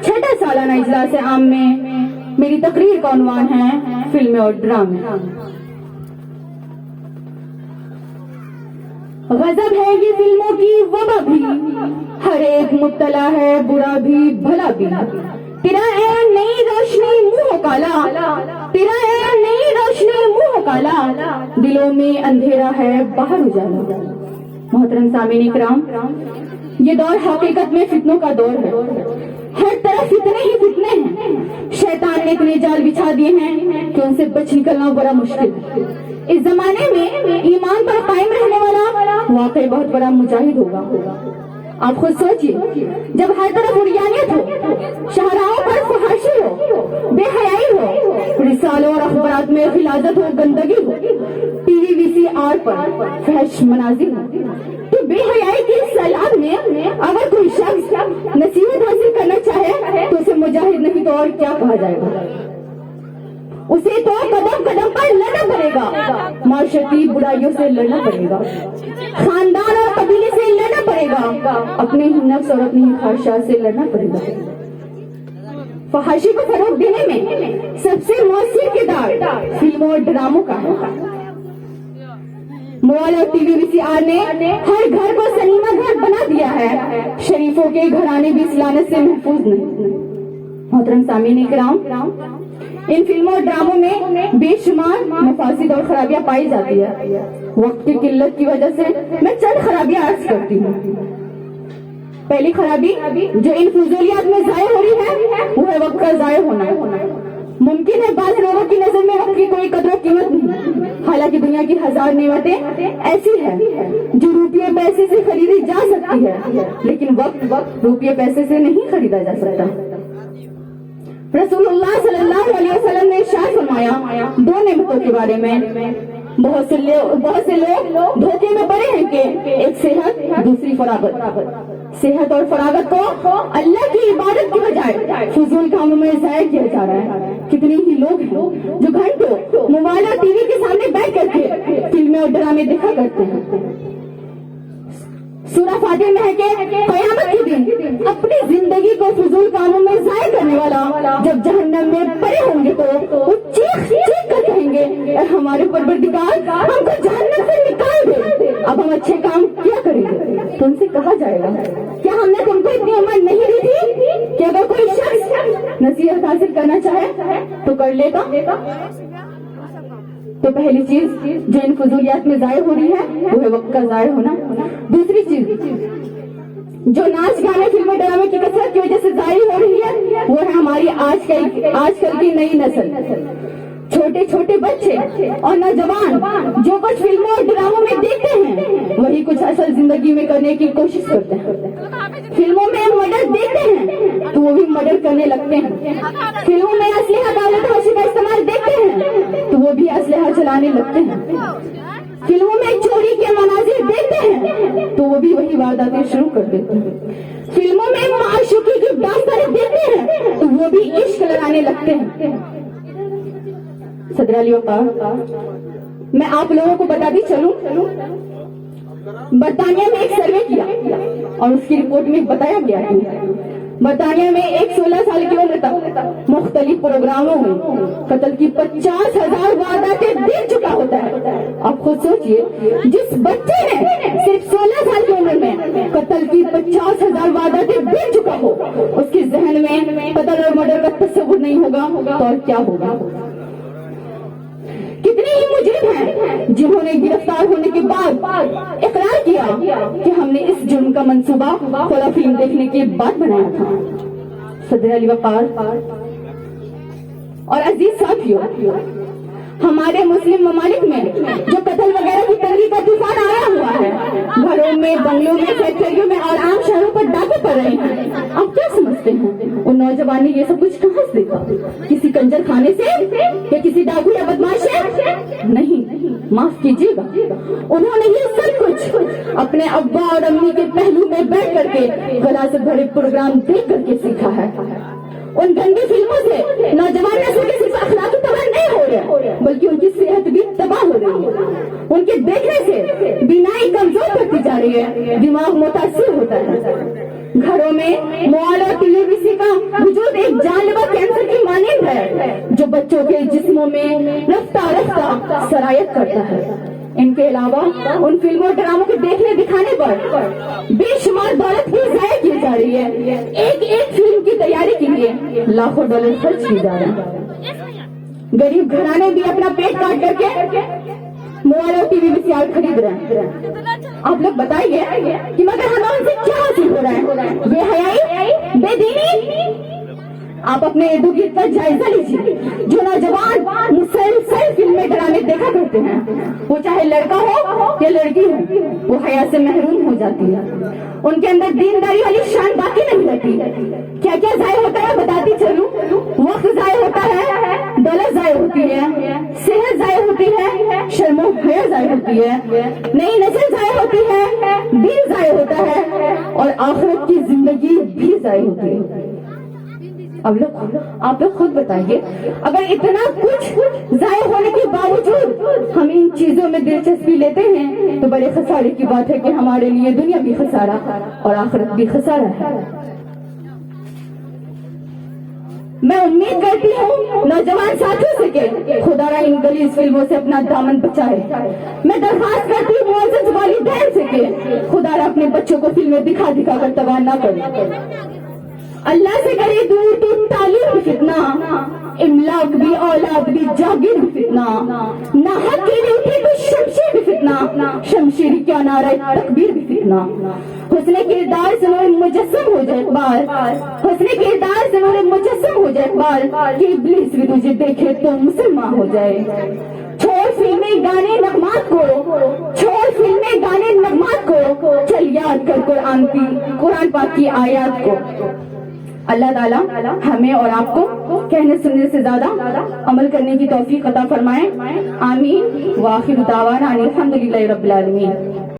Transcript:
छठा सालाना इजलास आम में मेरी तकरीर का उन्वान है फिल्में और ड्रामे। गजब है ये फिल्मों की वबा भी, हर एक मुब्तला है बुरा भी भला भी। तेरा है नई रोशनी मुंह काला, तेरा है नई रोशनी मुंह काला, दिलों में अंधेरा है बाहर उजाला। मोहतरम सामीन इकराम, ये दौर हकीकत में फितनों का दौर है। हर तरफ इतने ही फितने हैं, शैतान ने इतने जाल बिछा दिए हैं कि उनसे बच निकलना बड़ा मुश्किल है। इस जमाने में ईमान पर कायम रहने वाला वाकई बहुत बड़ा मुजाहिद होगा। आप खुद सोचिए, जब हर तरफ उरियानियत हो, शहराओं पर फहाशी हो, बेहयाई हो, रिसालों और अखबारात में खिलाजत हो, गंदगी हो, टीवी VCR पर फहश मनाजिर हो, तो बेहयाई की सलाब में अगर कोई शख्स नसीहत हासिल करना चाहे तो उसे मुजाहिद नहीं तो और क्या कहा जाएगा। उसे तो कदम कदम पर लड़ना पड़ेगा, माशरती बुराइयों से लड़ना पड़ेगा, खानदान और कबीले से लड़ना पड़ेगा, अपने ही नफ्स और अपनी ही ख्वाहिशात से लड़ना पड़ेगा। फहाशी को फरोग देने में सबसे मौसर किरदार फिल्मों और ड्रामों का है। मोबाइल और टीवी VCR ने हर घर को सनीमा घर बना दिया है। शरीफों के घराने भी इस लानत से महफूज नहीं। मोहतरम सामीन इकराम, इन फिल्मों और ड्रामों में बेशुमार मफासिद और खराबियां पाई जाती है। वक्त की किल्लत की वजह से मैं चंद खराबियां अर्ज करती हूँ। पहली खराबी जो इन फजूलियात में जाया हो रही है वो है वक्त का जाया होना। मुमकिन है बाज़ लोगों की नजर में वक्त की कोई कदर कीमत नहीं, हालांकि दुनिया की हजार नेमतें ऐसी है जो रुपये पैसे से खरीदी जा सकती है, लेकिन वक्त रुपये पैसे से नहीं खरीदा जा सकता। रसूलुल्लाह सल्लल्लाहु अलैहि वसल्लम ने इरशाद फरमाया, दो नेमतों के बारे में बहुत से लोग धोखे में पड़े हैं कि एक सेहत, दूसरी फरागत। सेहत और फरागत को अल्लाह की इबादत की बजाय फजूल कामों में जाया किया जा रहा है। कितने ही लोग हैं जो घंटों मोबाइल और टीवी के सामने बैठ करके फिल्में और ड्रामे देखा करते हैं। सूरह फातिर में है कि क़यामत के दिन अपनी जिंदगी को फजूल कामों में जाया करने वाला जब जहन्नम में पड़े होंगे तो वो चीख कर कहेंगे, हमारे परवरदिगार हमको जहन्नम से निकाल दे, अब हम अच्छे काम क्या करेंगे। तो उनसे कहा जाएगा, क्या हमने तुमको इतनी उम्र नहीं दी थी कि अगर कोई शख्स नसीहत हासिल करना चाहे तो कर लेगा। तो पहली चीज जो इन फजूलियात में जाया हो रही है वो है वक्त का जाया होना। दूसरी चीज जो नाच गाने फिल्म ड्रामे की कसरत की वजह से जाया हो रही है वो है हमारी आजकल की नई नस्ल। छोटे छोटे बच्चे और नौजवान जो कुछ फिल्मों और ड्रामों में देखते हैं वही कुछ असल जिंदगी में करने की कोशिश करते हैं। फिल्मों में मर्डर देखते हैं तो वो भी मर्डर करने लगते हैं। फिल्मों में असलहा दौलत का इस्तेमाल देखते हैं तो वो भी असलहा चलाने लगते हैं। फिल्मों में चोरी के मनाजिर देखते हैं तो वो भी वही वारदातें शुरू कर देते हैं। फिल्मों में माशूकी की दास्तानें देखते हैं तो वो भी इश्क लगाने लगते हैं। सदर अली वक़ार, मैं आप लोगों को बताती चलूं, बरतानिया में एक सर्वे किया और उसकी रिपोर्ट में बताया गया है बरतानिया में एक 16 साल की उम्र तक मुख्तलिफ प्रोग्रामों में कत्ल की 50,000 वारदातें देख चुका होता है। आप खुद सोचिए, जिस बच्चे ने सिर्फ 16 साल की उम्र में कत्ल की 50,000 वारदातें देख चुका हो, उसके जहन में कत्ल और मर्डर का तस्वुर नहीं होगा तो और क्या होगा। कितने ही मुजरिम हैं जिन्होंने गिरफ्तार होने के बाद इकरार किया कि हमने इस जुर्म का मंसूबा फला फिल्म देखने के बाद बनाया था। सदर अली वक़ार और अजीज साथियों, हमारे मुस्लिम ममालिक में जो कत्ल वगैरह की तंगी का तूफान आया हुआ है, घरों में, बंगलों में, फैक्ट्रियों में और आम शहरों पर डाके पड़ रहे हैं, आप क्या समझते हैं उन नौजवान ने ये सब कुछ कहां से देखा? किसी कंजर खाने से या किसी डाकू या बदमाश से? नहीं, माफ कीजिएगा, उन्होंने ये सब कुछ अपने अब्बा और अम्मी के पहलू में बैठ करके गला से भरे प्रोग्राम देख करके सीखा है। उन गंदी फिल्मों से नौजवान नस्ल के सिर्फ अखलाकी तबाह नहीं हो रहे बल्कि उनकी सेहत भी तबाह हो रही है। उनके देखने से बीनाई कमजोर करती जा रही है, दिमाग मुतासिर होता है। घरों में मोबाइल और टीवी का بچوں کے جسموں میں رفتہ رفتہ سرایت کرتا ہے۔ ان کے علاوہ ان فلموں ڈراموں کے دیکھنے دکھانے پر بے شمار دولت بھی ضائع کی جا رہی ہے۔ ایک ایک فلم کی تیاری کے لیے لاکھوں ڈالر خرچ کیے جا رہے ہیں۔ غریب گھرانے بھی اپنا پیٹ کاٹ کر کے موبائل اور ٹی وی بھی سیال خرید رہے ہیں۔ آپ لوگ بتائیے کہ مگر ہمیں ان سے کیا حاصل ہو رہا ہے؟ بے حیائی، بے دینی۔ آپ اپنے ارد گرد کا جائزہ لیجیے۔ جو نوجوان مسلسل فلمیں ڈرامے دیکھا کرتے ہیں، وہ چاہے لڑکا ہو یا لڑکی ہو، وہ حیا سے محروم ہو جاتی ہے۔ ان کے اندر دینداری والی شان باقی نہیں رہتی۔ کیا کیا ضائع ہوتا ہے بتاتی چلوں۔ وقت ضائع ہوتا ہے، دولت ضائع ہوتی ہے، صحت ضائع ہوتی ہے، شرم و حیا ضائع ہوتی ہے، نئی نسل ضائع ہوتی ہے، دین ضائع ہوتا ہے، اور آخرت کی زندگی بھی ضائع ہوتی ہے۔ اب آپ لوگ خود بتائیے، اگر اتنا کچھ ضائع ہونے کے باوجود ہم ان چیزوں میں دلچسپی لیتے ہیں تو بڑے خسارے کی بات ہے کہ ہمارے لیے دنیا بھی خسارہ اور آخرت بھی خسارہ ہے۔ میں امید کرتی ہوں نوجوان ساتھیوں سے کہ خدا را ان غلیظ فلموں سے اپنا دامن بچائے۔ میں درخواست کرتی ہوں معزز والدین سے کہ خدا را اپنے بچوں کو فلمیں دکھا دکھا کر تباہ نہ کرے۔ اللہ سے کرے دور دور تعلیم بھی فتنہ، املاک بھی، اولاد بھی، جاگیر بھی فتنہ، نہ حق کے لیے اٹھی تو شمشیر بھی فتنہ، شمشیر کیا نعرہ تکبیر بھی فتنہ۔ حسن کردار سے نور مجسم ہو جائے اقبال، حسن کردار سے نور مجسم ہو جائے اقبال، کہ ابلیس بھی تجھے دیکھے تو مسلمان ہو جائے۔ چھوڑ فلمیں گانے نغمات کو، چھوڑ فلمیں گانے نغمات کو، چل یاد کر قرآن پاک کی آیات کو۔ اللہ تعالیٰ ہمیں اور آپ کو کہنے سننے سے زیادہ عمل کرنے کی توفیق عطا فرمائے۔ آمین۔ وآخر دعوانا ان الحمدللہ رب العالمین۔